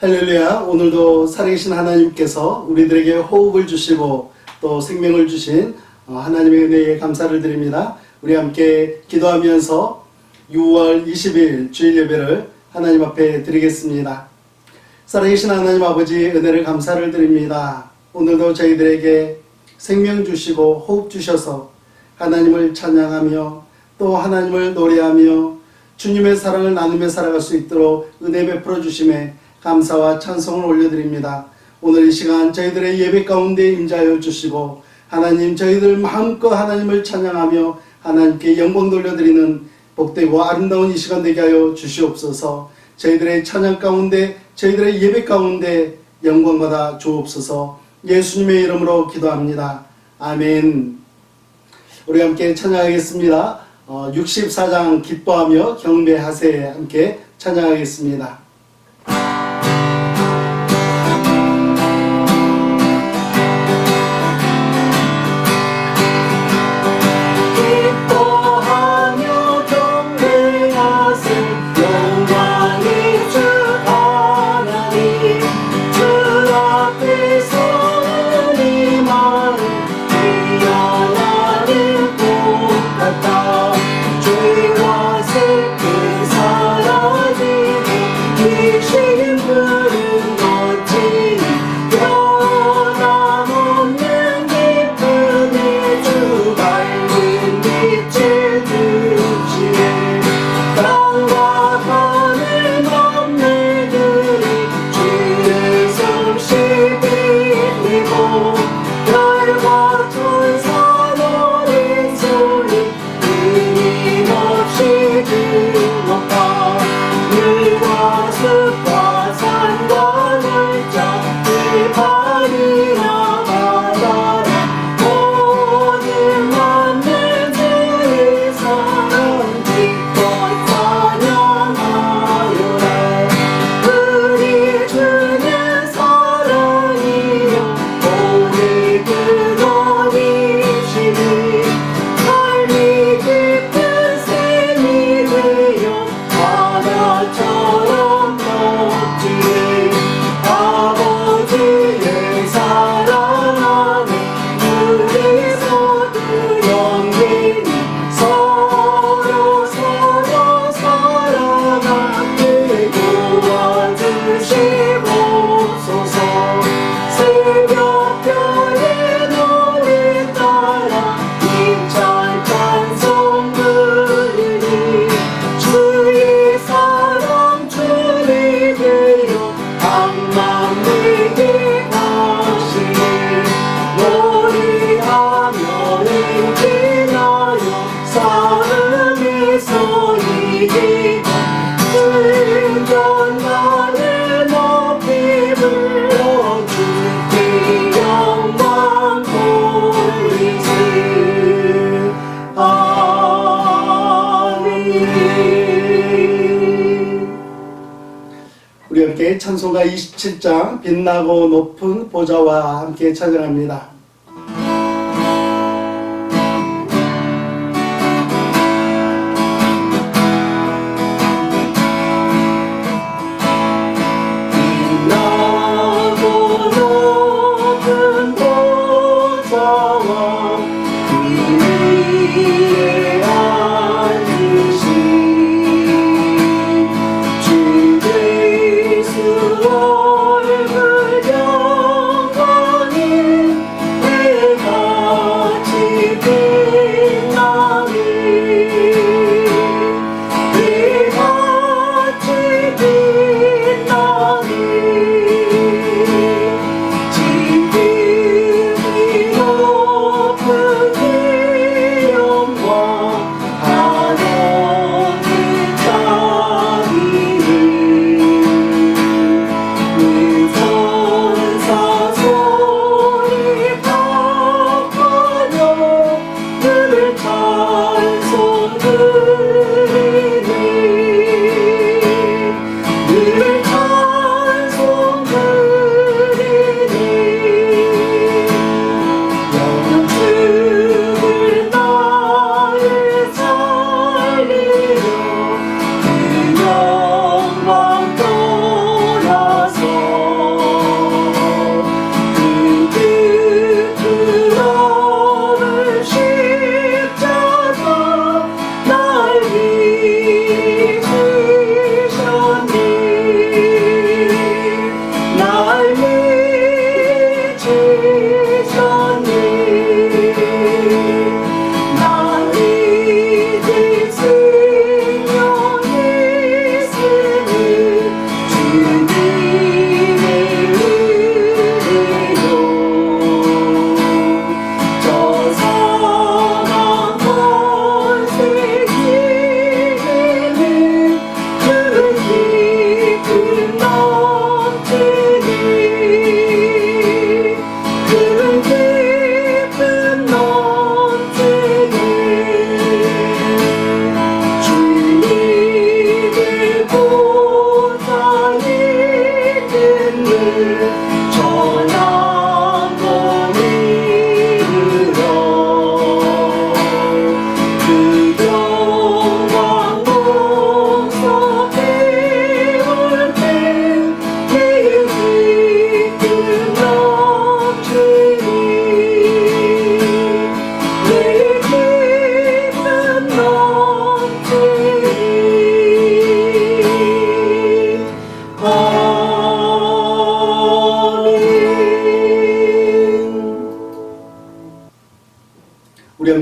할렐루야. 오늘도 살아계신 하나님께서 우리들에게 호흡을 주시고 또 생명을 주신 하나님의 은혜에 감사를 드립니다. 우리 함께 기도하면서 6월 20일 주일 예배를 하나님 앞에 드리겠습니다. 살아계신 하나님 아버지, 은혜를 감사를 드립니다. 오늘도 저희들에게 생명 주시고 호흡 주셔서 하나님을 찬양하며 또 하나님을 노래하며 주님의 사랑을 나누며 살아갈 수 있도록 은혜 베풀어 주심에 감사와 찬송을 올려드립니다. 오늘 이 시간 저희들의 예배 가운데 임자하여 주시고 하나님, 저희들 마음껏 하나님을 찬양하며 하나님께 영광 돌려드리는 복되고 아름다운 이 시간 되게 하여 주시옵소서. 저희들의 찬양 가운데, 저희들의 예배 가운데 영광받아 주옵소서. 예수님의 이름으로 기도합니다. 아멘. 우리 함께 찬양하겠습니다. 64장 기뻐하며 경배하세 함께 찬양하겠습니다. 우리 함께 찬송가 27장 빛나고 높은 보좌와 함께 찬양합니다.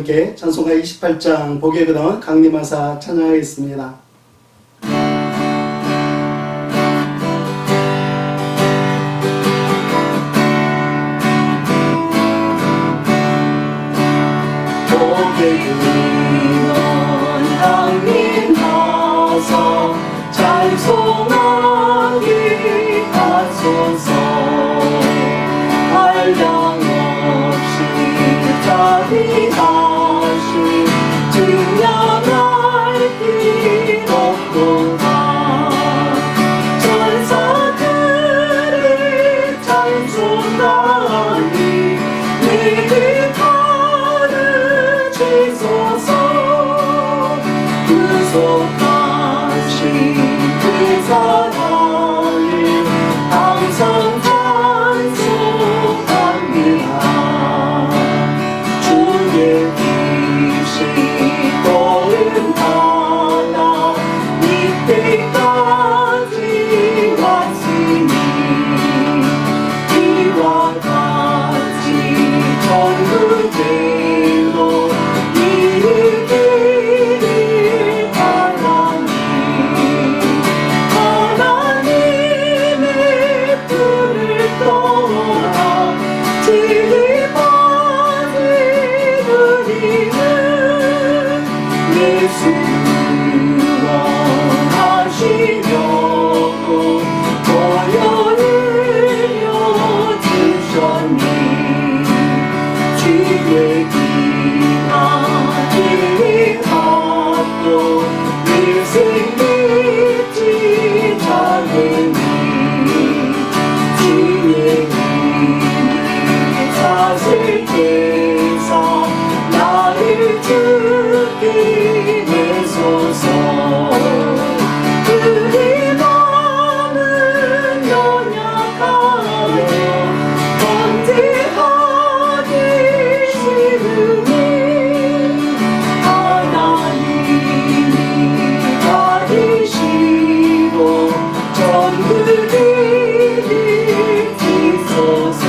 함께 찬송가 28장 복의 근원 강림하사 찬양하겠습니다. 복의 근원 강림하사 찬송하기 하소서. 한량 없이 자비하신 증량할 길 없도다. 천사들의 찬송하니 내게 가르치소서. 구속하신 그 사랑을 항상 찬송합니다. 주의 빛이 떠오른 바다 이때까지 왔으니 이와 같이 전국대로 이르기를 바라니 하나님의 불을 떠나 진리받은 우리는 예수 구원하시려고 보혈을 주셨니. 주의 귀한 이름 합도 일생 믿지 않으니 주의 이름을 사슬께서 나를 죽게 내소서. 우리 마음은 연약하여 범죄하기 쉬우니 하나님이 가리시고 전부를 지소서.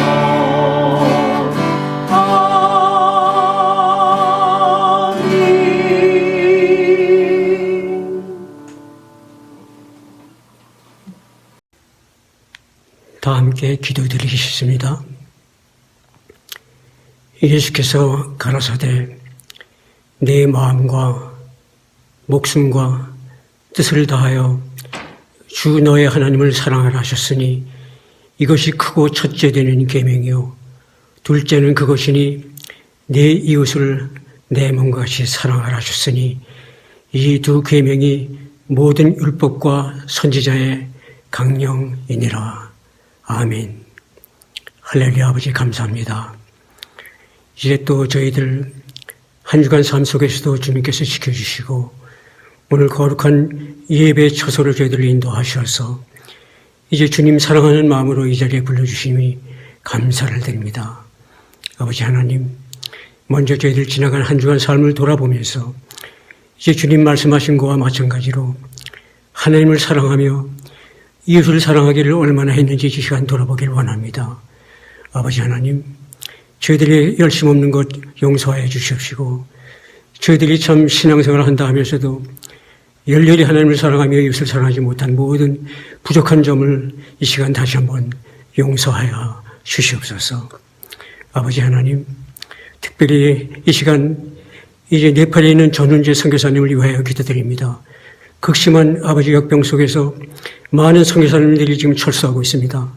다 함께 기도드리겠습니다. 예수께서 가라사대 내 마음과 목숨과 뜻을 다하여 주 너의 하나님을 사랑하라 하셨으니 이것이 크고 첫째 되는 계명이요 둘째는 그것이니 내 이웃을 내 몸과 같이 사랑하라 하셨으니 이 두 계명이 모든 율법과 선지자의 강령이니라. 아멘. 할렐루야. 아버지 감사합니다. 이제 또 저희들 한 주간 삶 속에서도 주님께서 지켜주시고 오늘 거룩한 예배 처소를 저희들을 인도하셔서 이제 주님 사랑하는 마음으로 이 자리에 불러주심이 감사를 드립니다. 아버지 하나님, 먼저 저희들 지나간 한 주간 삶을 돌아보면서 이제 주님 말씀하신 것과 마찬가지로 하나님을 사랑하며 이웃을 사랑하기를 얼마나 했는지 이 시간 돌아보길 원합니다. 아버지 하나님, 저희들이 열심 없는 것 용서하여 주시옵시고 저희들이 참 신앙생활을 한다 하면서도 열렬히 하나님을 사랑하며 이웃을 사랑하지 못한 모든 부족한 점을 이 시간 다시 한번 용서하여 주시옵소서. 아버지 하나님, 특별히 이 시간 이제 네팔에 있는 전훈재 선교사님을 위하여 기도드립니다. 극심한 아버지 역병 속에서 많은 선교사님들이 지금 철수하고 있습니다.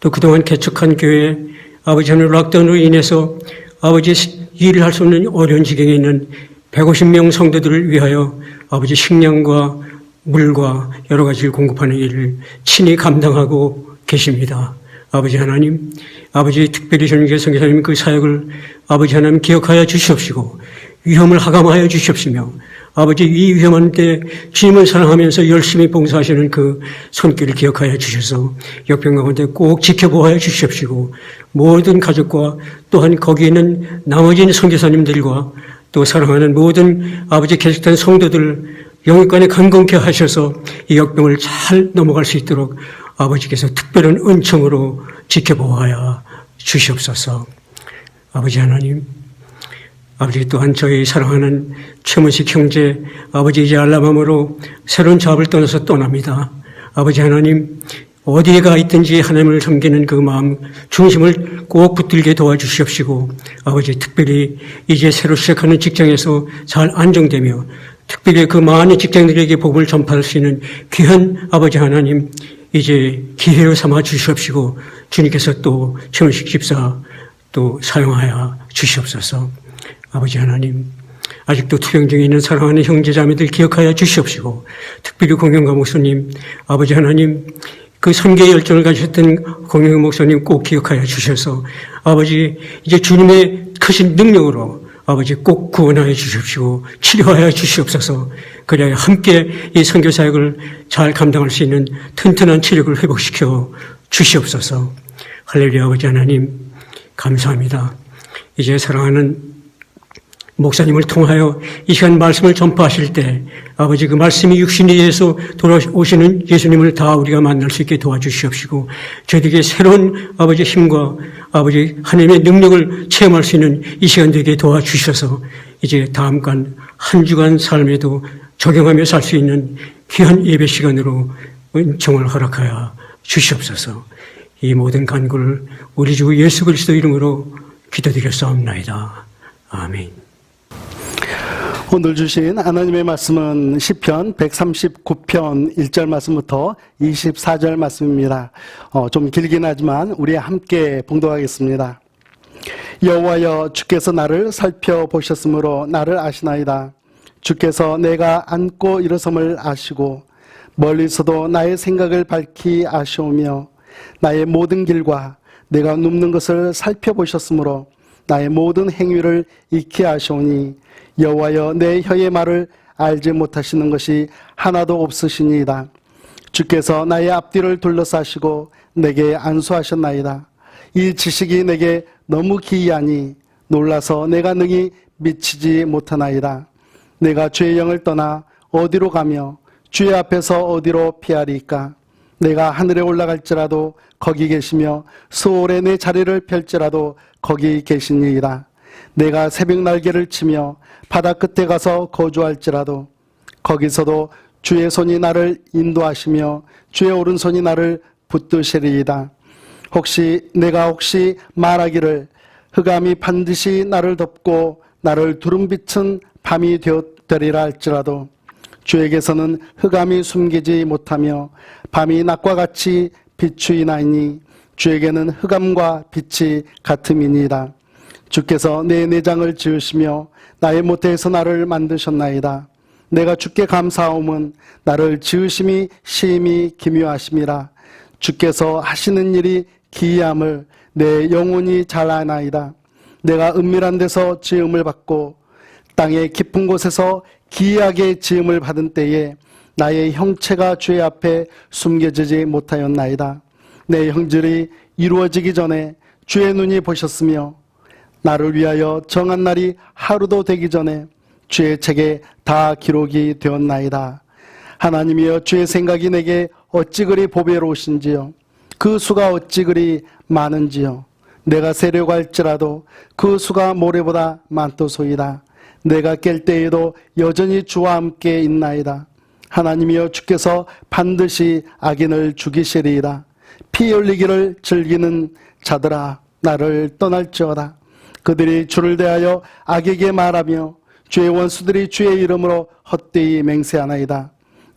또 그동안 개척한 교회 아버지 하나님 락다운으로 인해서 아버지 일을 할 수 없는 어려운 지경에 있는 150명 성도들을 위하여 아버지 식량과 물과 여러 가지를 공급하는 일을 친히 감당하고 계십니다. 아버지 하나님, 아버지 특별히 전ün재 선교사님 그 사역을 아버지 하나님 기억하여 주시옵시고 위험을 하감하여 주시옵시며 아버지 이 위험한 때 주님을 사랑하면서 열심히 봉사하시는 그 손길을 기억하여 주셔서 역병 가운데 꼭 지켜보아 주시옵시고 모든 가족과 또한 거기 있는 나머지 선교사님들과 또 사랑하는 모든 아버지 계속된 성도들 영육간에 강건케 하셔서 이 역병을 잘 넘어갈 수 있도록 아버지께서 특별한 은총으로 지켜보아 주시옵소서. 아버지 하나님, 아버지 또한 저희 사랑하는 최문식 형제 아버지 이제 알라바마로 새로운 작업을 떠나서 떠납니다. 아버지 하나님 어디에가 있든지 하나님을 섬기는 그 마음 중심을 꼭 붙들게 도와주시옵시고 아버지 특별히 이제 새로 시작하는 직장에서 잘 안정되며 특별히 그 많은 직장인들에게 복음을 전파할 수 있는 귀한 아버지 하나님 이제 기회로 삼아 주시옵시고 주님께서 또 최문식 집사 또 사용하여 주시옵소서. 아버지 하나님 아직도 투병 중에 있는 사랑하는 형제자매들 기억하여 주시옵시고 특별히 공영가 목사님 아버지 하나님 그 선교의 열정을 가지셨던 공영가 목사님 꼭 기억하여 주셔서 아버지 이제 주님의 크신 능력으로 아버지 꼭 구원하여 주십시오. 치료하여 주시옵소서. 그래야 함께 이 선교 사역을 잘 감당할 수 있는 튼튼한 체력을 회복시켜 주시옵소서. 할렐루야. 아버지 하나님 감사합니다. 이제 사랑하는 목사님을 통하여 이 시간 말씀을 전파하실 때 아버지 그 말씀이 육신이 되어서 돌아오시는 예수님을 다 우리가 만날 수 있게 도와주시옵시고 저희들에게 새로운 아버지 힘과 아버지 하나님의 능력을 체험할 수 있는 이 시간 되게 도와주셔서 이제 다음 한 주간 삶에도 적용하며 살 수 있는 귀한 예배 시간으로 은총을 허락하여 주시옵소서. 이 모든 간구를 우리 주 예수 그리스도 이름으로 기도드렸사옵나이다. 아멘. 오늘 주신 하나님의 말씀은 시편 139편 1절 말씀부터 24절 말씀입니다. 좀 길긴 하지만 우리 함께 봉독하겠습니다. 여호와여 주께서 나를 살펴보셨으므로 나를 아시나이다. 주께서 내가 앉고 일어섬을 아시고 멀리서도 나의 생각을 밝히 아시오며 나의 모든 길과 내가 눕는 것을 살펴보셨으므로 나의 모든 행위를 익히 아시오니 여호와여 내 혀의 말을 알지 못하시는 것이 하나도 없으시니이다. 주께서 나의 앞뒤를 둘러싸시고 내게 안수하셨나이다. 이 지식이 내게 너무 기이하니 놀라서 내가 능히 미치지 못하나이다. 내가 주의 영을 떠나 어디로 가며 주의 앞에서 어디로 피하리까? 내가 하늘에 올라갈지라도 거기 계시며 수월에 내 자리를 펼지라도 거기 계시니이다. 내가 새벽 날개를 치며 바다 끝에 가서 거주할지라도 거기서도 주의 손이 나를 인도하시며 주의 오른손이 나를 붙드시리이다. 내가 혹시 말하기를 흑암이 반드시 나를 덮고 나를 두름빛은 밤이 되리라 할지라도 주에게서는 흑암이 숨기지 못하며 밤이 낮과 같이 비추이나이니 주에게는 흑암과 빛이 같음이니이다. 주께서 내 내장을 지으시며 나의 모태에서 나를 만드셨나이다. 내가 주께 감사함은 나를 지으심이 심히 기묘하심이라. 주께서 하시는 일이 기이함을 내 영혼이 잘 아나이다. 내가 은밀한 데서 지음을 받고 땅의 깊은 곳에서 기이하게 지음을 받은 때에 나의 형체가 주의 앞에 숨겨지지 못하였나이다. 내 형질이 이루어지기 전에 주의 눈이 보셨으며 나를 위하여 정한 날이 하루도 되기 전에 주의 책에 다 기록이 되었나이다. 하나님이여 주의 생각이 내게 어찌 그리 보배로우신지요. 그 수가 어찌 그리 많은지요. 내가 세려고 할지라도 그 수가 모래보다 많도소이다. 내가 깰 때에도 여전히 주와 함께 있나이다. 하나님이여 주께서 반드시 악인을 죽이시리이다. 피 흘리기를 즐기는 자들아 나를 떠날지어다. 그들이 주를 대하여 악에게 말하며 주의 원수들이 주의 이름으로 헛되이 맹세하나이다.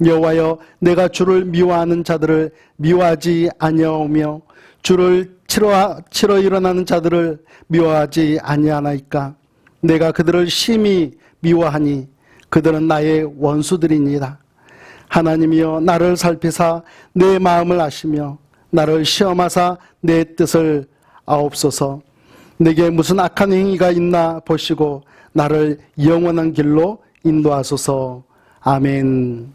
여호와여 내가 주를 미워하는 자들을 미워하지 아니하오며 주를 치러 일어나는 자들을 미워하지 아니하나이까. 내가 그들을 심히 미워하니 그들은 나의 원수들이니이다. 하나님이여 나를 살피사 내 마음을 아시며 나를 시험하사 내 뜻을 아옵소서. 내게 무슨 악한 행위가 있나 보시고 나를 영원한 길로 인도하소서. 아멘.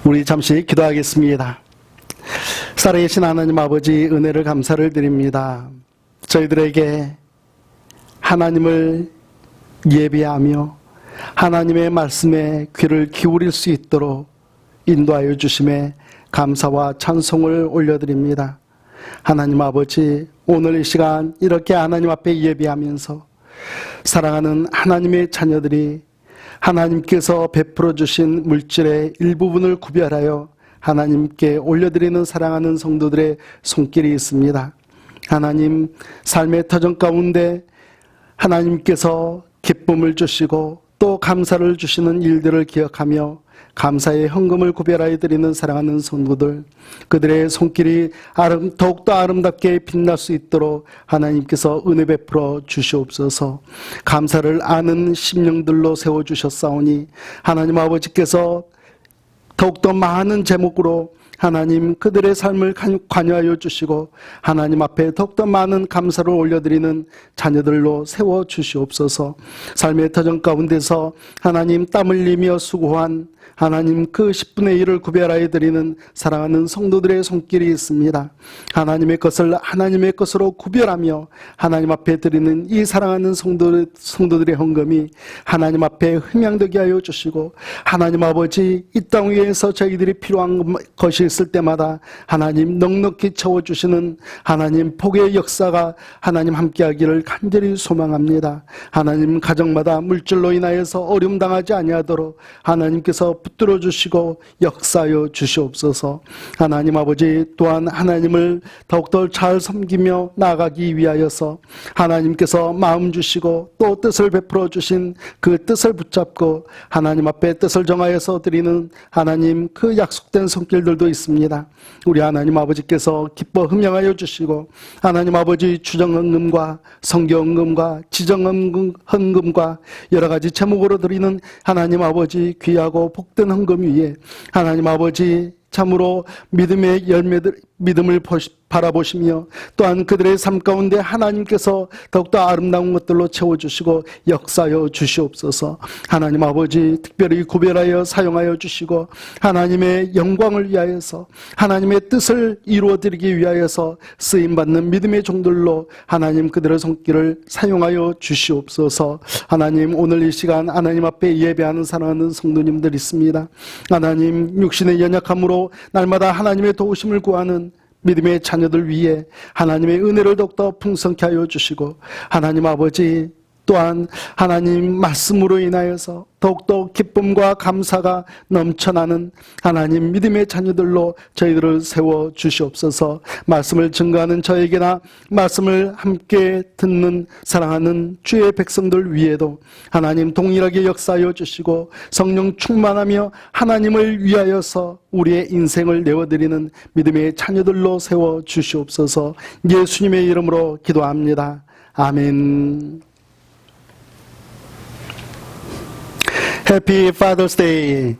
우리 잠시 기도하겠습니다. 살아계신 하나님 아버지 은혜를 감사를 드립니다. 저희들에게 하나님을 예비하며 하나님의 말씀에 귀를 기울일 수 있도록 인도하여 주심에 감사와 찬송을 올려드립니다. 하나님 아버지 오늘 이 시간 이렇게 하나님 앞에 예비하면서 사랑하는 하나님의 자녀들이 하나님께서 베풀어 주신 물질의 일부분을 구별하여 하나님께 올려드리는 사랑하는 성도들의 손길이 있습니다. 하나님, 삶의 터전 가운데 하나님께서 기쁨을 주시고 또 감사를 주시는 일들을 기억하며 감사의 헌금을 구별하여 드리는 사랑하는 성도들, 그들의 손길이 더욱더 아름답게 빛날 수 있도록 하나님께서 은혜 베풀어 주시옵소서. 감사를 아는 심령들로 세워주셨사오니 하나님 아버지께서 더욱더 많은 제목으로 하나님 그들의 삶을 관여하여 주시고 하나님 앞에 더욱더 많은 감사를 올려드리는 자녀들로 세워주시옵소서. 삶의 터전 가운데서 하나님 땀 흘리며 수고한 하나님 그 10분의 1을 구별하여 드리는 사랑하는 성도들의 손길이 있습니다. 하나님의 것을 하나님의 것으로 구별하며 하나님 앞에 드리는 이 사랑하는 성도들의 헌금이 하나님 앞에 흠양되게 하여 주시고 하나님 아버지 이 땅 위에서 저희들이 필요한 것이 있을 때마다 하나님 넉넉히 채워주시는 하나님 복의 역사가 하나님 함께하기를 간절히 소망합니다. 하나님 가정마다 물질로 인하여서 어려움 당하지 아니하도록 하나님께서 붙들어 주시고 역사하여 주시옵소서. 하나님 아버지 또한 하나님을 더욱더 잘 섬기며 나아가기 위하여서 하나님께서 마음 주시고 또 뜻을 베풀어 주신 그 뜻을 붙잡고 하나님 앞에 뜻을 정하여서 드리는 하나님 그 약속된 손길들도 있습니다. 우리 하나님 아버지께서 기뻐 흠양하여 주시고 하나님 아버지 추정헌금과 성경헌금과 지정헌금과 여러 가지 제목으로 드리는 하나님 아버지 귀하고 복된 헌금 위에 하나님 아버지 참으로 믿음의 열매들, 믿음을 바라보시며 또한 그들의 삶 가운데 하나님께서 더욱더 아름다운 것들로 채워주시고 역사하여 주시옵소서. 하나님 아버지 특별히 구별하여 사용하여 주시고 하나님의 영광을 위하여서 하나님의 뜻을 이루어드리기 위하여서 쓰임받는 믿음의 종들로 하나님 그들의 손길을 사용하여 주시옵소서. 하나님 오늘 이 시간 하나님 앞에 예배하는 사랑하는 성도님들 있습니다. 하나님 육신의 연약함으로 날마다 하나님의 도우심을 구하는 믿음의 자녀들 위해 하나님의 은혜를 더욱더 풍성케 하여 주시고 하나님 아버지 또한 하나님 말씀으로 인하여서 더욱더 기쁨과 감사가 넘쳐나는 하나님 믿음의 자녀들로 저희들을 세워 주시옵소서. 말씀을 증거하는 저에게나 말씀을 함께 듣는 사랑하는 주의 백성들 위에도 하나님 동일하게 역사하여 주시고 성령 충만하며 하나님을 위하여서 우리의 인생을 내어드리는 믿음의 자녀들로 세워 주시옵소서. 예수님의 이름으로 기도합니다. 아멘. 해피 파더스 데이.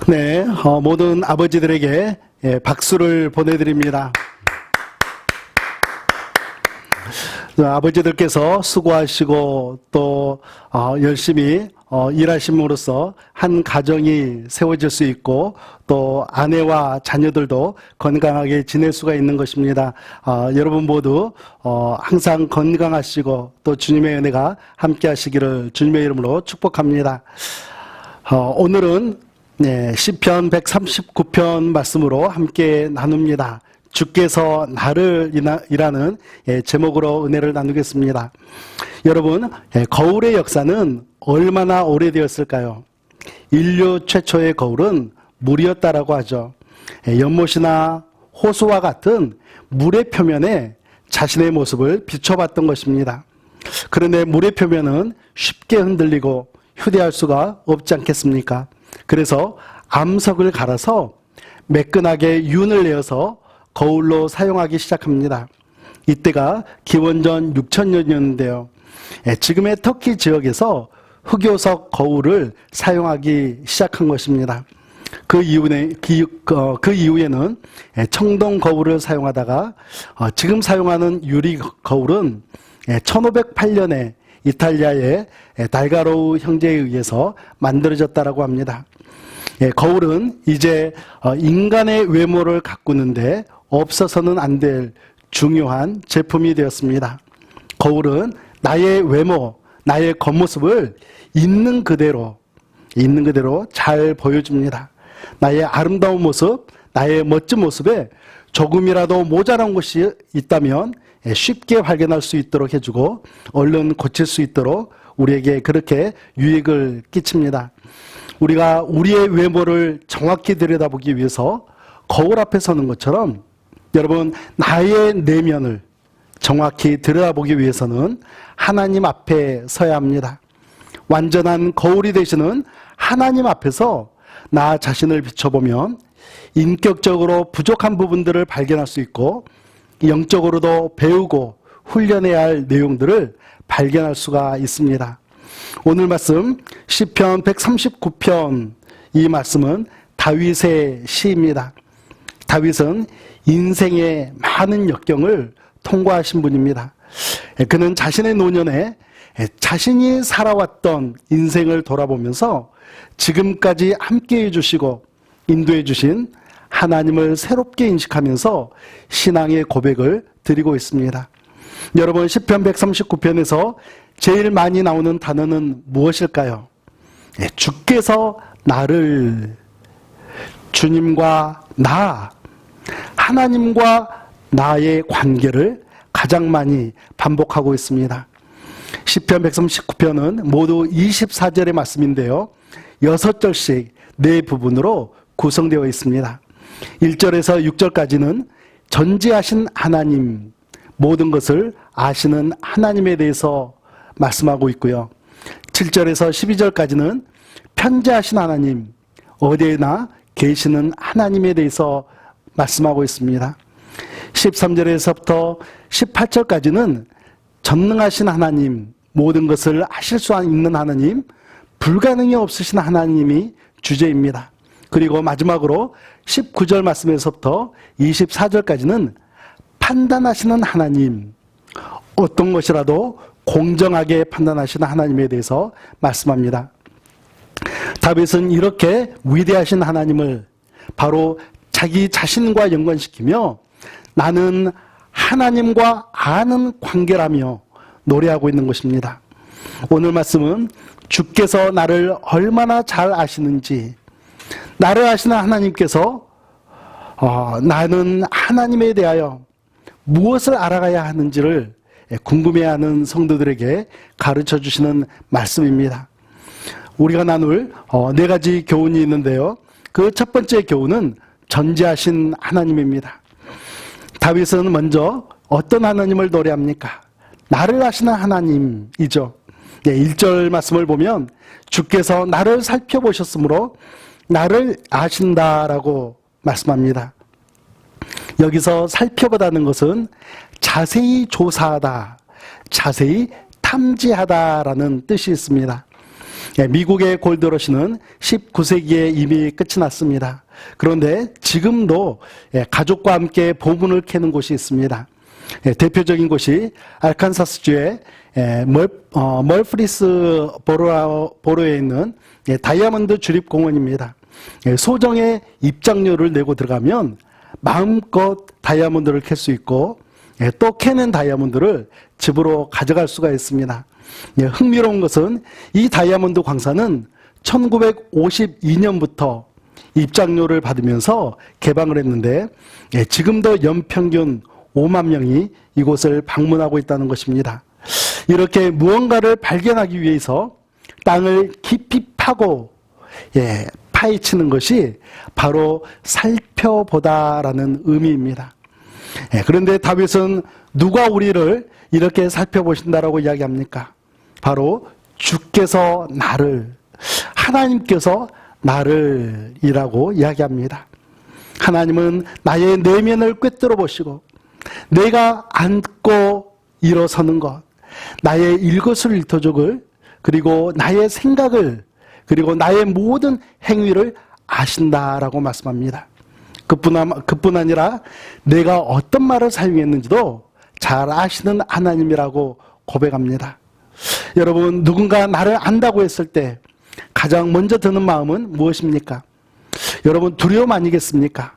네, 모든 아버지들에게 박수를 보내드립니다. 아버지들께서 수고하시고 또 열심히 일하심으로써 한 가정이 세워질 수 있고 또 아내와 자녀들도 건강하게 지낼 수가 있는 것입니다. 여러분 모두 항상 건강하시고 또 주님의 은혜가 함께 하시기를 주님의 이름으로 축복합니다. 오늘은 시편 139편 말씀으로 함께 나눕니다. 주께서 나를 이라는 제목으로 은혜를 나누겠습니다. 여러분, 거울의 역사는 얼마나 오래되었을까요? 인류 최초의 거울은 물이었다라고 하죠. 연못이나 호수와 같은 물의 표면에 자신의 모습을 비춰봤던 것입니다. 그런데 물의 표면은 쉽게 흔들리고 휴대할 수가 없지 않겠습니까? 그래서 암석을 갈아서 매끈하게 윤을 내어서 거울로 사용하기 시작합니다. 이때가 기원전 6000년이었는데요. 지금의 터키 지역에서 흑요석 거울을 사용하기 시작한 것입니다. 그 이후에는 청동 거울을 사용하다가 지금 사용하는 유리 거울은 1508년에 이탈리아의 달가로우 형제에 의해서 만들어졌다고 합니다. 거울은 이제 인간의 외모를 가꾸는데 없어서는 안 될 중요한 제품이 되었습니다. 거울은 나의 외모, 나의 겉모습을 있는 그대로 잘 보여줍니다. 나의 아름다운 모습, 나의 멋진 모습에 조금이라도 모자란 것이 있다면 쉽게 발견할 수 있도록 해주고 얼른 고칠 수 있도록 우리에게 그렇게 유익을 끼칩니다. 우리가 우리의 외모를 정확히 들여다보기 위해서 거울 앞에 서는 것처럼 여러분 나의 내면을 정확히 들여다보기 위해서는 하나님 앞에 서야 합니다. 완전한 거울이 되시는 하나님 앞에서 나 자신을 비춰보면 인격적으로 부족한 부분들을 발견할 수 있고 영적으로도 배우고 훈련해야 할 내용들을 발견할 수가 있습니다. 오늘 말씀 시편 139편 이 말씀은 다윗의 시입니다. 다윗은 인생의 많은 역경을 통과하신 분입니다. 그는 자신의 노년에 자신이 살아왔던 인생을 돌아보면서 지금까지 함께해 주시고 인도해 주신 하나님을 새롭게 인식하면서 신앙의 고백을 드리고 있습니다. 여러분 시편 139편에서 제일 많이 나오는 단어는 무엇일까요? 주께서 나를, 주님과 나, 하나님과 나의 관계를 가장 많이 반복하고 있습니다. 시편 139편은 모두 24절의 말씀인데요. 6절씩 4부분으로 구성되어 있습니다. 1절에서 6절까지는 전지하신 하나님, 모든 것을 아시는 하나님에 대해서 말씀하고 있고요. 7절에서 12절까지는 편재하신 하나님, 어디에나 계시는 하나님에 대해서 말씀하고 있습니다. 13절에서부터 18절까지는 전능하신 하나님, 모든 것을 하실 수 있는 하나님, 불가능이 없으신 하나님이 주제입니다. 그리고 마지막으로 19절 말씀에서부터 24절까지는 판단하시는 하나님, 어떤 것이라도 공정하게 판단하시는 하나님에 대해서 말씀합니다. 다윗은 이렇게 위대하신 하나님을 바로 자기 자신과 연관시키며 나는 하나님과 아는 관계라며 노래하고 있는 것입니다. 오늘 말씀은 주께서 나를 얼마나 잘 아시는지, 나를 아시는 하나님께서 나는 하나님에 대하여 무엇을 알아가야 하는지를 궁금해하는 성도들에게 가르쳐 주시는 말씀입니다. 우리가 나눌 4가지 교훈이 있는데요. 그 첫 번째 교훈은 전지하신 하나님입니다. 다윗은 먼저 어떤 하나님을 노래합니까? 나를 아시는 하나님이죠. 1절 말씀을 보면 주께서 나를 살펴보셨으므로 나를 아신다라고 말씀합니다. 여기서 살펴보다는 것은 자세히 조사하다, 자세히 탐지하다라는 뜻이 있습니다. 미국의 골드러시는 19세기에 이미 끝이 났습니다. 그런데 지금도 가족과 함께 보문을 캐는 곳이 있습니다. 대표적인 곳이 알칸사스주의 멀프리스 보로에 있는 다이아몬드 주립공원입니다. 소정의 입장료를 내고 들어가면 마음껏 다이아몬드를 캘 수 있고 또 캐는 다이아몬드를 집으로 가져갈 수가 있습니다. 흥미로운 것은 이 다이아몬드 광산은 1952년부터 입장료를 받으면서 개방을 했는데 지금도 연평균 5만 명이 이곳을 방문하고 있다는 것입니다. 이렇게 무언가를 발견하기 위해서 땅을 깊이 파고 파헤치는 것이 바로 살펴보다라는 의미입니다. 그런데 다윗은 누가 우리를 이렇게 살펴보신다라고 이야기합니까? 바로 주께서 나를, 하나님께서 나를 이라고 이야기합니다. 하나님은 나의 내면을 꿰뚫어 보시고 내가 앉고 일어서는 것, 나의 일거수일투족을, 그리고 나의 생각을, 그리고 나의 모든 행위를 아신다라고 말씀합니다. 그뿐 아니라 내가 어떤 말을 사용했는지도 잘 아시는 하나님이라고 고백합니다. 여러분, 누군가 나를 안다고 했을 때 가장 먼저 드는 마음은 무엇입니까? 여러분, 두려움 아니겠습니까?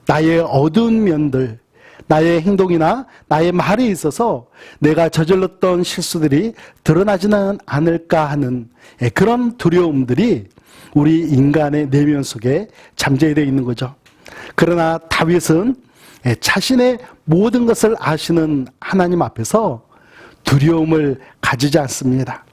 나의 어두운 면들, 나의 행동이나 나의 말에 있어서 내가 저질렀던 실수들이 드러나지는 않을까 하는 그런 두려움들이 우리 인간의 내면 속에 잠재되어 있는 거죠. 그러나 다윗은 자신의 모든 것을 아시는 하나님 앞에서 두려움을 가지지 않습니다.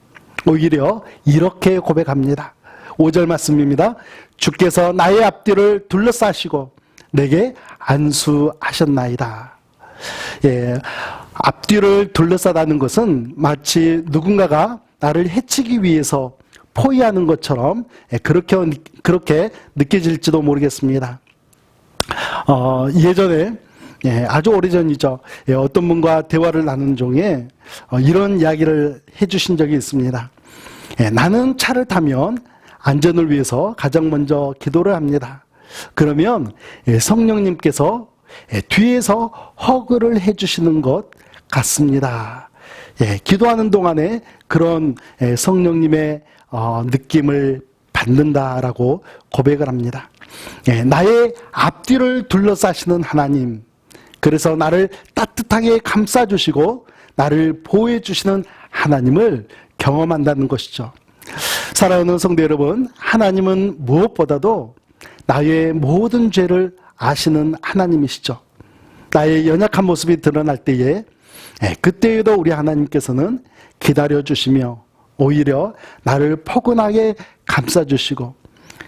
오히려 이렇게 고백합니다. 5절 말씀입니다. 주께서 나의 앞뒤를 둘러싸시고 내게 안수하셨나이다. 앞뒤를 둘러싸다는 것은 마치 누군가가 나를 해치기 위해서 포위하는 것처럼 그렇게 느껴질지도 모르겠습니다. 예전에 아주 오래전이죠. 어떤 분과 대화를 나눈 중에 이런 이야기를 해주신 적이 있습니다. 나는 차를 타면 안전을 위해서 가장 먼저 기도를 합니다. 그러면 성령님께서 뒤에서 허그를 해주시는 것 같습니다. 기도하는 동안에 그런 성령님의 느낌을 받는다라고 고백을 합니다. 나의 앞뒤를 둘러싸시는 하나님, 그래서 나를 따뜻하게 감싸주시고 나를 보호해주시는 하나님을 경험한다는 것이죠. 사랑하는 성도 여러분, 하나님은 무엇보다도 나의 모든 죄를 아시는 하나님이시죠. 나의 연약한 모습이 드러날 때에 그때에도 우리 하나님께서는 기다려주시며 오히려 나를 포근하게 감싸주시고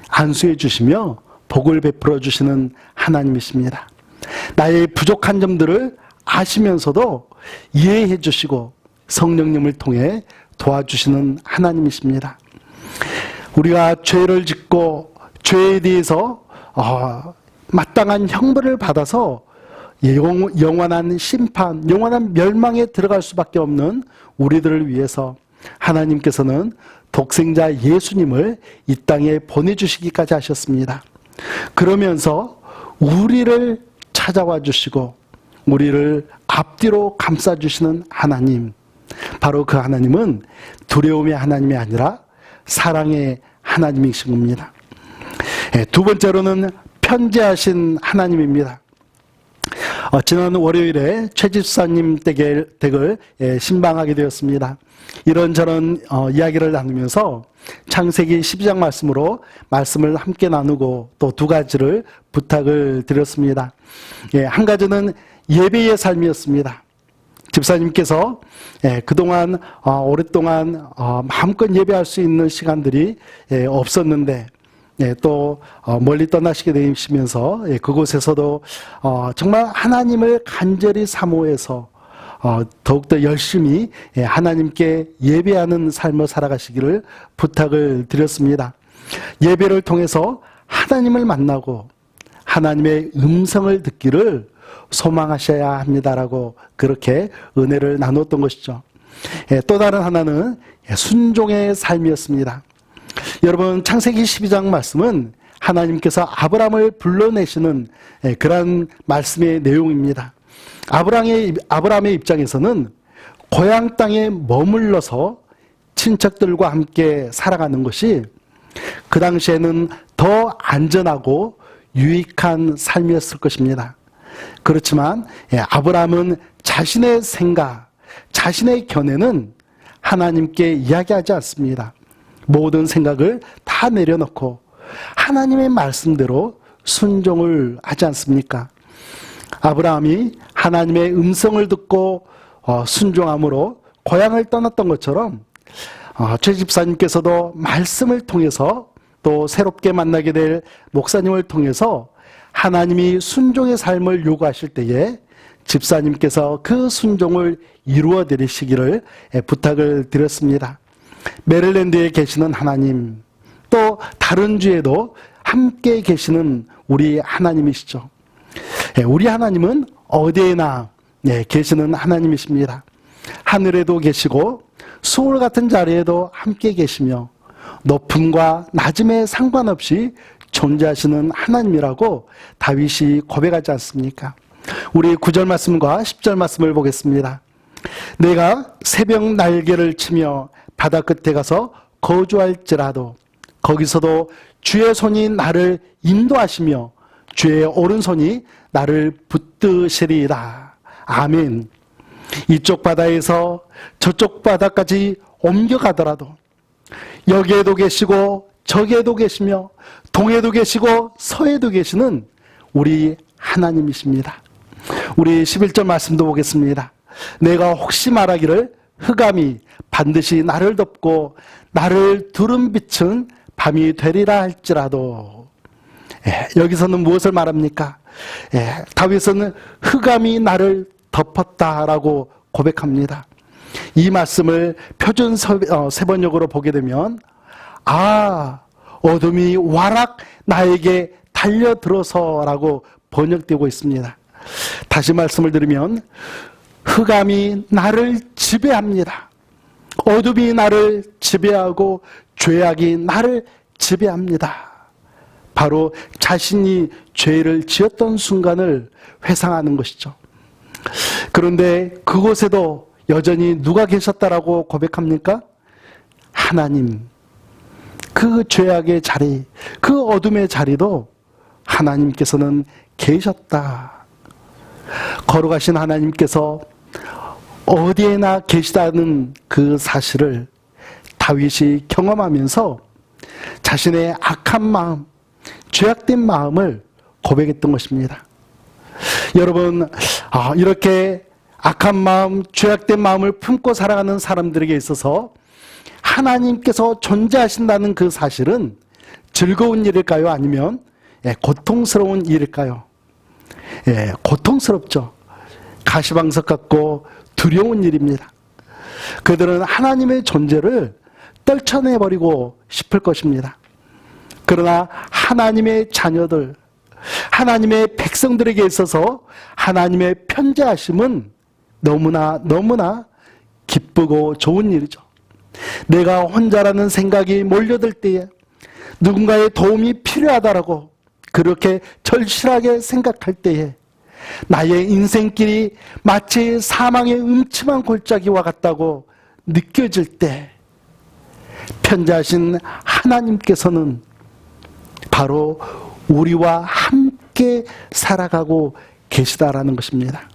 안수해주시며 복을 베풀어 주시는 하나님이십니다. 나의 부족한 점들을 아시면서도 이해해 주시고 성령님을 통해 도와주시는 하나님이십니다. 우리가 죄를 짓고 죄에 대해서 마땅한 형벌을 받아서 영원한 심판, 영원한 멸망에 들어갈 수밖에 없는 우리들을 위해서 하나님께서는 독생자 예수님을 이 땅에 보내주시기까지 하셨습니다. 그러면서 우리를 찾아와 주시고 우리를 앞뒤로 감싸주시는 하나님, 바로 그 하나님은 두려움의 하나님이 아니라 사랑의 하나님이신 겁니다. 두 번째로는 편재하신 하나님입니다. 지난 월요일에 최 집사님 댁을 신방하게 되었습니다. 이런저런 이야기를 나누면서 창세기 12장 말씀으로 말씀을 함께 나누고 또 두 가지를 부탁을 드렸습니다. 한 가지는 예배의 삶이었습니다. 집사님께서 그동안 오랫동안 마음껏 예배할 수 있는 시간들이 없었는데 또 멀리 떠나시게 되시면서 그곳에서도 정말 하나님을 간절히 사모해서 더욱더 열심히 하나님께 예배하는 삶을 살아가시기를 부탁을 드렸습니다. 예배를 통해서 하나님을 만나고 하나님의 음성을 듣기를 소망하셔야 합니다라고 그렇게 은혜를 나눴던 것이죠. 또 다른 하나는 순종의 삶이었습니다. 여러분, 창세기 12장 말씀은 하나님께서 아브라함을 불러내시는 그런 말씀의 내용입니다. 아브라함의 입장에서는 고향 땅에 머물러서 친척들과 함께 살아가는 것이 그 당시에는 더 안전하고 유익한 삶이었을 것입니다. 그렇지만 아브라함은 자신의 생각, 자신의 견해는 하나님께 이야기하지 않습니다. 모든 생각을 다 내려놓고 하나님의 말씀대로 순종을 하지 않습니까? 아브라함이 하나님의 음성을 듣고 순종함으로 고향을 떠났던 것처럼 최 집사님께서도 말씀을 통해서 또 새롭게 만나게 될 목사님을 통해서 하나님이 순종의 삶을 요구하실 때에 집사님께서 그 순종을 이루어 드리시기를 부탁을 드렸습니다. 메릴랜드에 계시는 하나님, 또 다른 주에도 함께 계시는 우리 하나님이시죠. 우리 하나님은 어디에나 계시는 하나님이십니다. 하늘에도 계시고 수월 같은 자리에도 함께 계시며 높음과 낮음에 상관없이 존재하시는 하나님이라고 다윗이 고백하지 않습니까? 우리 9절 말씀과 10절 말씀을 보겠습니다. 내가 새벽 날개를 치며 바다 끝에 가서 거주할지라도 거기서도 주의 손이 나를 인도하시며 주의 오른손이 나를 붙드시리이다. 아멘. 이쪽 바다에서 저쪽 바다까지 옮겨가더라도 여기에도 계시고 저기에도 계시며 동에도 계시고 서에도 계시는 우리 하나님이십니다. 우리 11절 말씀도 보겠습니다. 내가 혹시 말하기를 흑암이 반드시 나를 덮고 나를 두른 빛은 밤이 되리라 할지라도. 여기서는 무엇을 말합니까? 다윗은 흑암이 나를 덮었다라고 고백합니다. 이 말씀을 표준 세번역으로 보게 되면 어둠이 와락 나에게 달려들어서라고 번역되고 있습니다. 다시 말씀을 드리면 흑암이 나를 지배합니다. 어둠이 나를 지배하고 죄악이 나를 지배합니다. 바로 자신이 죄를 지었던 순간을 회상하는 것이죠. 그런데 그곳에도 여전히 누가 계셨다라고 고백합니까? 하나님. 그 죄악의 자리, 그 어둠의 자리도 하나님께서는 계셨다. 걸어가신 하나님께서 어디에나 계시다는 그 사실을 다윗이 경험하면서 자신의 악한 마음, 죄악된 마음을 고백했던 것입니다. 여러분, 이렇게 악한 마음, 죄악된 마음을 품고 살아가는 사람들에게 있어서 하나님께서 존재하신다는 그 사실은 즐거운 일일까요? 아니면 고통스러운 일일까요? 고통스럽죠. 가시방석 같고 두려운 일입니다. 그들은 하나님의 존재를 떨쳐내버리고 싶을 것입니다. 그러나 하나님의 자녀들, 하나님의 백성들에게 있어서 하나님의 편재하심은 너무나 기쁘고 좋은 일이죠. 내가 혼자라는 생각이 몰려들 때에, 누군가의 도움이 필요하다라고 그렇게 절실하게 생각할 때에, 나의 인생길이 마치 사망의 음침한 골짜기와 같다고 느껴질 때, 편재하신 하나님께서는 바로 우리와 함께 살아가고 계시다라는 것입니다.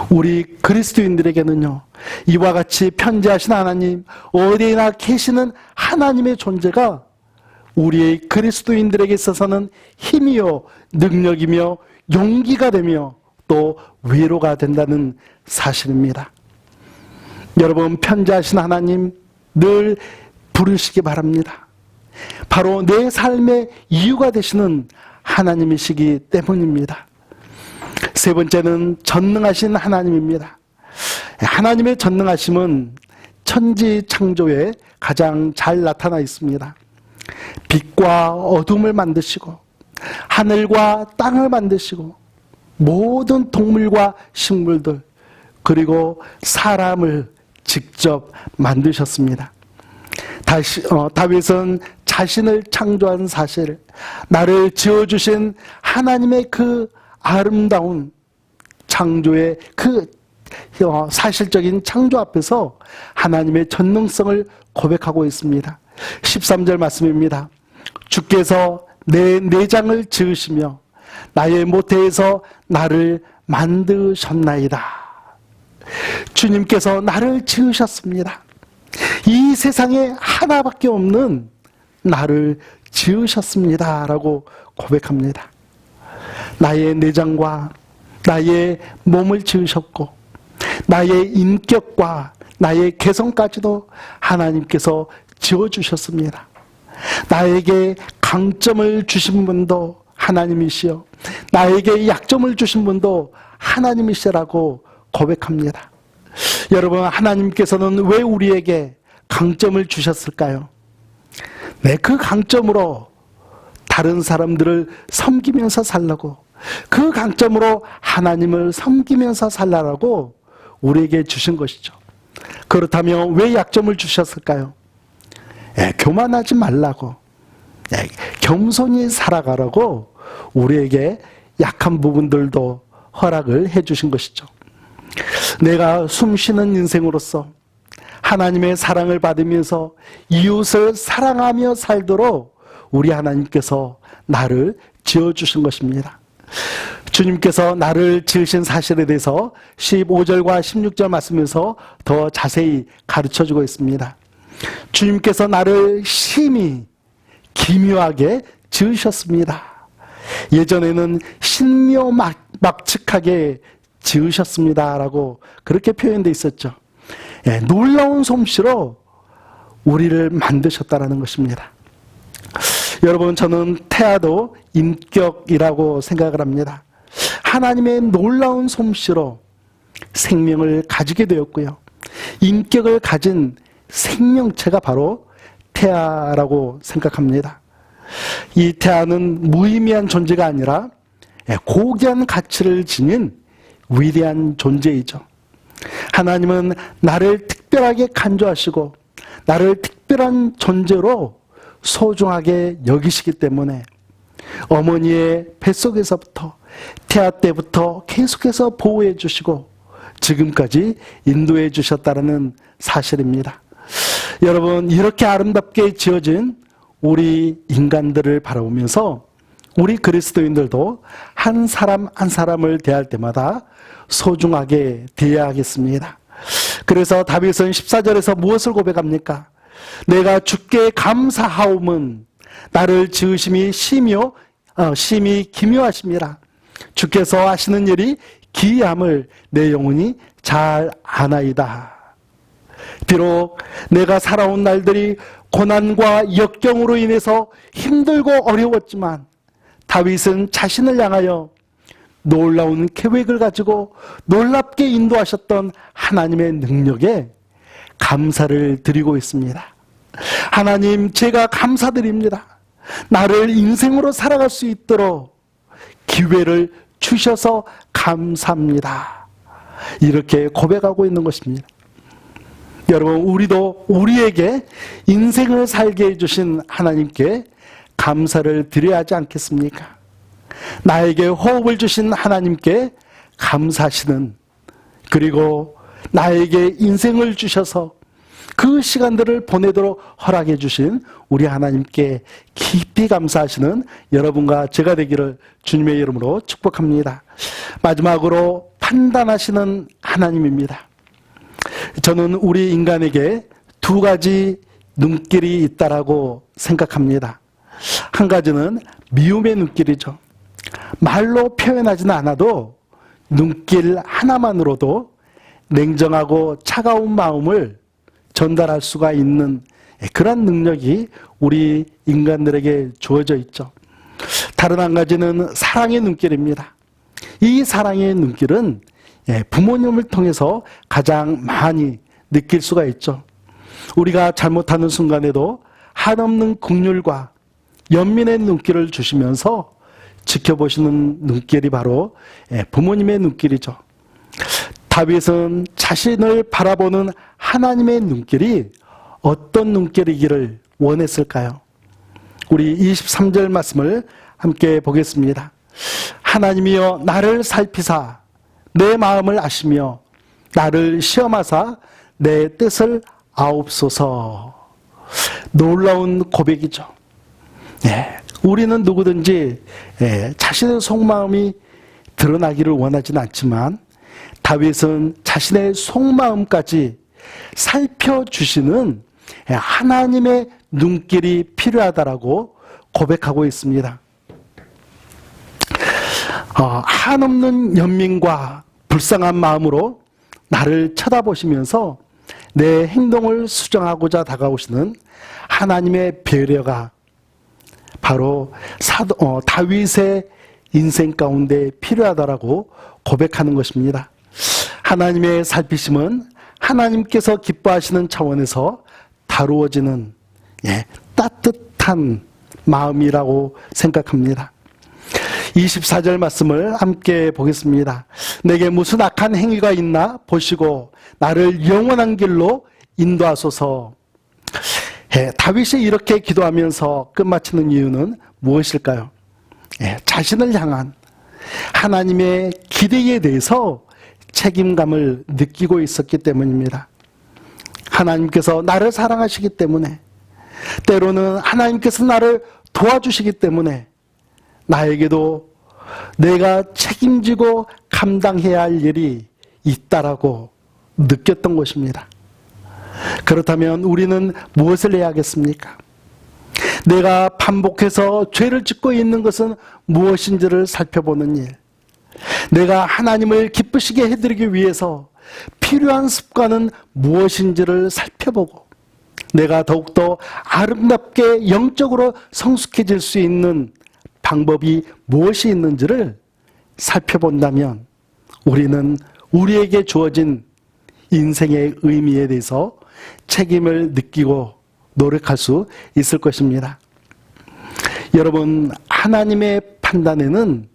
우리 그리스도인들에게는요, 이와 같이 편재하신 하나님, 어디에나 계시는 하나님의 존재가 우리의 그리스도인들에게 있어서는 힘이요, 능력이며 용기가 되며 또 위로가 된다는 사실입니다. 여러분, 편재하신 하나님 늘 부르시기 바랍니다. 바로 내 삶의 이유가 되시는 하나님이시기 때문입니다. 세 번째는 전능하신 하나님입니다. 하나님의 전능하심은 천지 창조에 가장 잘 나타나 있습니다. 빛과 어둠을 만드시고 하늘과 땅을 만드시고 모든 동물과 식물들, 그리고 사람을 직접 만드셨습니다. 다윗은 자신을 창조한 사실, 나를 지어주신 하나님의 그 아름다운 창조의 그 사실적인 창조 앞에서 하나님의 전능성을 고백하고 있습니다. 13절 말씀입니다. 주께서 내 내장을 지으시며 나의 모태에서 나를 만드셨나이다. 주님께서 나를 지으셨습니다. 이 세상에 하나밖에 없는 나를 지으셨습니다 라고 고백합니다. 나의 내장과 나의 몸을 지으셨고 나의 인격과 나의 개성까지도 하나님께서 지어주셨습니다. 나에게 강점을 주신 분도 하나님이시여, 나에게 약점을 주신 분도 하나님이시라고 고백합니다. 여러분, 하나님께서는 왜 우리에게 강점을 주셨을까요? 그 강점으로 다른 사람들을 섬기면서 살라고, 그 강점으로 하나님을 섬기면서 살라고 우리에게 주신 것이죠. 그렇다면 왜 약점을 주셨을까요? 교만하지 말라고, 겸손히 살아가라고 우리에게 약한 부분들도 허락을 해주신 것이죠. 내가 숨쉬는 인생으로서 하나님의 사랑을 받으면서 이웃을 사랑하며 살도록 우리 하나님께서 나를 지어주신 것입니다. 주님께서 나를 지으신 사실에 대해서 15절과 16절 말씀에서 더 자세히 가르쳐주고 있습니다. 주님께서 나를 심히 기묘하게 지으셨습니다. 예전에는 신묘막측하게 지으셨습니다라고 그렇게 표현되어 있었죠. 예, 놀라운 솜씨로 우리를 만드셨다라는 것입니다. 여러분, 저는 태아도 인격이라고 생각을 합니다. 하나님의 놀라운 솜씨로 생명을 가지게 되었고요. 인격을 가진 생명체가 바로 태아라고 생각합니다. 이 태아는 무의미한 존재가 아니라 고귀한 가치를 지닌 위대한 존재이죠. 하나님은 나를 특별하게 간주하시고 나를 특별한 존재로 소중하게 여기시기 때문에 어머니의 뱃속에서부터 태아 때부터 계속해서 보호해 주시고 지금까지 인도해 주셨다는 사실입니다. 여러분, 이렇게 아름답게 지어진 우리 인간들을 바라보면서 우리 그리스도인들도 한 사람 한 사람을 대할 때마다 소중하게 대해야겠습니다. 그래서 다윗은 14절에서 무엇을 고백합니까? 내가 주께 감사하옴은 나를 지으심이 심히 기묘하심이라. 주께서 하시는 일이 기이함을 내 영혼이 잘 아나이다. 비록 내가 살아온 날들이 고난과 역경으로 인해서 힘들고 어려웠지만 다윗은 자신을 향하여 놀라운 계획을 가지고 놀랍게 인도하셨던 하나님의 능력에 감사를 드리고 있습니다. 하나님, 제가 감사드립니다. 나를 인생으로 살아갈 수 있도록 기회를 주셔서 감사합니다. 이렇게 고백하고 있는 것입니다. 여러분, 우리도 우리에게 인생을 살게 해주신 하나님께 감사를 드려야 하지 않겠습니까? 나에게 호흡을 주신 하나님께 감사하시는, 그리고 나에게 인생을 주셔서 그 시간들을 보내도록 허락해 주신 우리 하나님께 깊이 감사하시는 여러분과 제가 되기를 주님의 이름으로 축복합니다. 마지막으로 판단하시는 하나님입니다. 저는 우리 인간에게 두 가지 눈길이 있다라고 생각합니다. 한 가지는 미움의 눈길이죠. 말로 표현하지는 않아도 눈길 하나만으로도 냉정하고 차가운 마음을 전달할 수가 있는 그런 능력이 우리 인간들에게 주어져 있죠. 다른 한 가지는 사랑의 눈길입니다. 이 사랑의 눈길은 부모님을 통해서 가장 많이 느낄 수가 있죠. 우리가 잘못하는 순간에도 한없는 긍휼과 연민의 눈길을 주시면서 지켜보시는 눈길이 바로 부모님의 눈길이죠. 다윗은 자신을 바라보는 하나님의 눈길이 어떤 눈길이기를 원했을까요? 우리 23절 말씀을 함께 보겠습니다. 하나님이여 나를 살피사 내 마음을 아시며 나를 시험하사 내 뜻을 아옵소서. 놀라운 고백이죠. 우리는 누구든지 자신의 속마음이 드러나기를 원하지는 않지만 다윗은 자신의 속마음까지 살펴주시는 하나님의 눈길이 필요하다라고 고백하고 있습니다. 한없는 연민과 불쌍한 마음으로 나를 쳐다보시면서 내 행동을 수정하고자 다가오시는 하나님의 배려가 바로 다윗의 인생 가운데 필요하다라고 고백하는 것입니다. 하나님의 살피심은 하나님께서 기뻐하시는 차원에서 다루어지는 따뜻한 마음이라고 생각합니다. 24절 말씀을 함께 보겠습니다. 내게 무슨 악한 행위가 있나 보시고 나를 영원한 길로 인도하소서. 다윗이 이렇게 기도하면서 끝마치는 이유는 무엇일까요? 자신을 향한 하나님의 기대에 대해서 책임감을 느끼고 있었기 때문입니다. 하나님께서 나를 사랑하시기 때문에, 때로는 하나님께서 나를 도와주시기 때문에 나에게도 내가 책임지고 감당해야 할 일이 있다라고 느꼈던 것입니다. 그렇다면 우리는 무엇을 해야 하겠습니까? 내가 반복해서 죄를 짓고 있는 것은 무엇인지를 살펴보는 일, 내가 하나님을 기쁘시게 해드리기 위해서 필요한 습관은 무엇인지를 살펴보고 내가 더욱더 아름답게 영적으로 성숙해질 수 있는 방법이 무엇이 있는지를 살펴본다면 우리는 우리에게 주어진 인생의 의미에 대해서 책임을 느끼고 노력할 수 있을 것입니다. 여러분, 하나님의 판단에는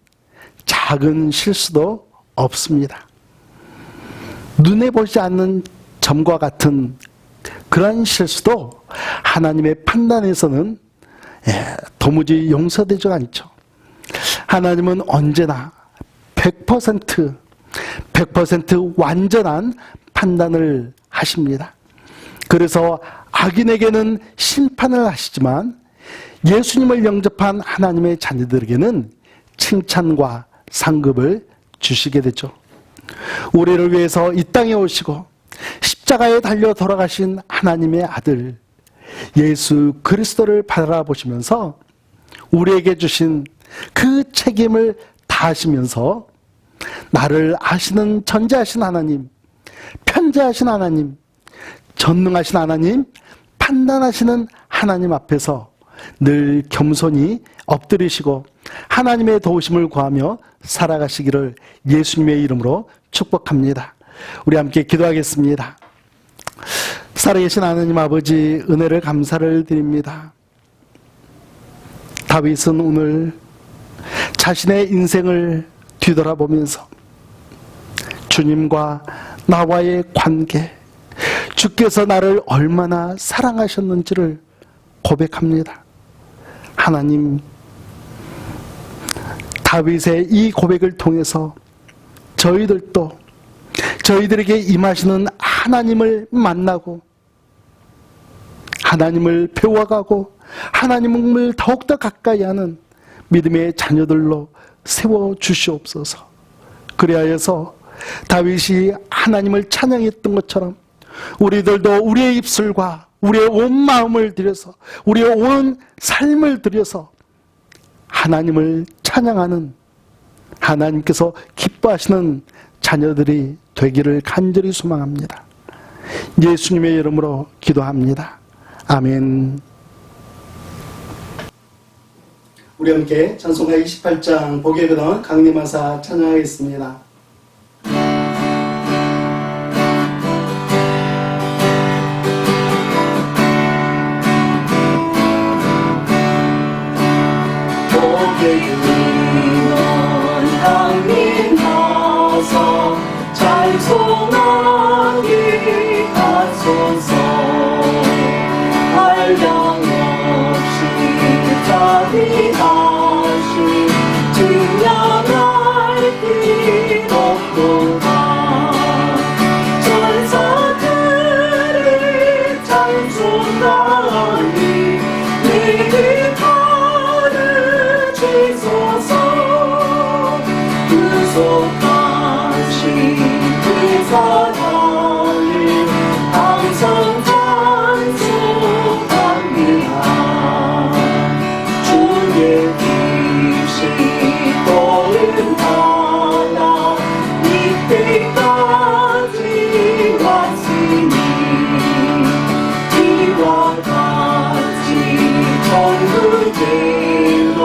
작은 실수도 없습니다. 눈에 보지 않는 점과 같은 그런 실수도 하나님의 판단에서는 도무지 용서되지 않죠. 하나님은 언제나 100% 완전한 판단을 하십니다. 그래서 악인에게는 심판을 하시지만 예수님을 영접한 하나님의 자녀들에게는 칭찬과 상급을 주시게 되죠. 우리를 위해서 이 땅에 오시고 십자가에 달려 돌아가신 하나님의 아들 예수 그리스도를 바라보시면서 우리에게 주신 그 책임을 다하시면서 나를 아시는 전지하신 하나님, 편재하신 하나님, 전능하신 하나님, 판단하시는 하나님 앞에서 늘 겸손히 엎드리시고 하나님의 도우심을 구하며 살아가시기를 예수님의 이름으로 축복합니다. 우리 함께 기도하겠습니다. 살아계신 하나님 아버지, 은혜를 감사를 드립니다. 다윗은 오늘 자신의 인생을 뒤돌아보면서 주님과 나와의 관계, 주께서 나를 얼마나 사랑하셨는지를 고백합니다. 하나님, 다윗의 이 고백을 통해서 저희들도 저희들에게 임하시는 하나님을 만나고 하나님을 배워가고 하나님을 더욱더 가까이 하는 믿음의 자녀들로 세워주시옵소서. 그리하여서 다윗이 하나님을 찬양했던 것처럼 우리들도 우리의 입술과 우리의 온 마음을 들여서 우리의 온 삶을 들여서 하나님을 찬양하는, 하나님께서 기뻐하시는 자녀들이 되기를 간절히 소망합니다. 예수님의 이름으로 기도합니다. 아멘. 우리 함께 찬송가 28장 복의 근원 강림하사 찬양하겠습니다. 복의 근원 강림하사 찬송하기 하소서. 한량 없이 자비하신 증량할 길 없도다. 천사들의 찬송하니 내게 가르치소서. 구속하신 그 사랑을 항상 찬송합니다. 주의 깊이 떠오른 하나 이때까지 왔으니 이와 같이 전부대로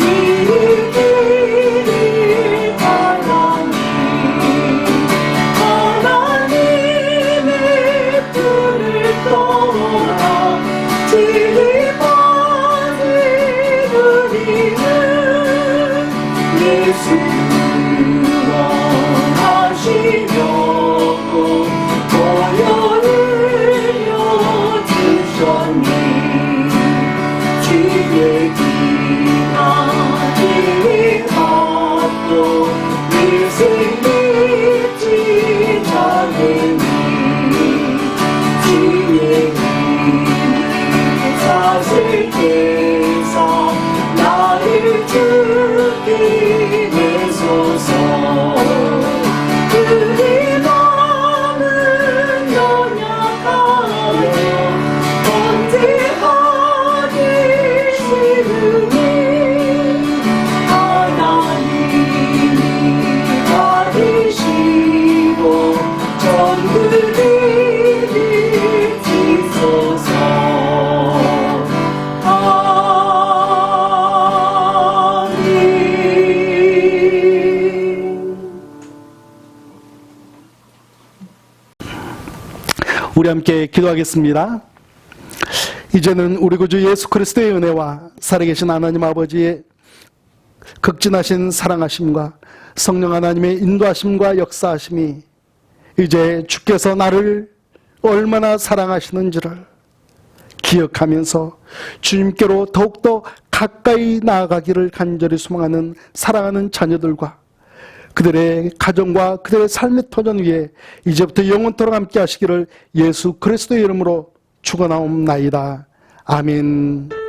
이르기를 바라니 하나님의 뜻을 떠나 진리 받으리라. 우리 함께 기도하겠습니다. 이제는 우리 구주 예수 그리스도의 은혜와 살아계신 하나님 아버지의 극진하신 사랑하심과 성령 하나님의 인도하심과 역사하심이 이제 주께서 나를 얼마나 사랑하시는지를 기억하면서 주님께로 더욱더 가까이 나아가기를 간절히 소망하는 사랑하는 자녀들과 그들의 가정과 그들의 삶의 터전 위에 이제부터 영원토록 함께 하시기를 예수 그리스도의 이름으로 축원하옵나이다. 아멘.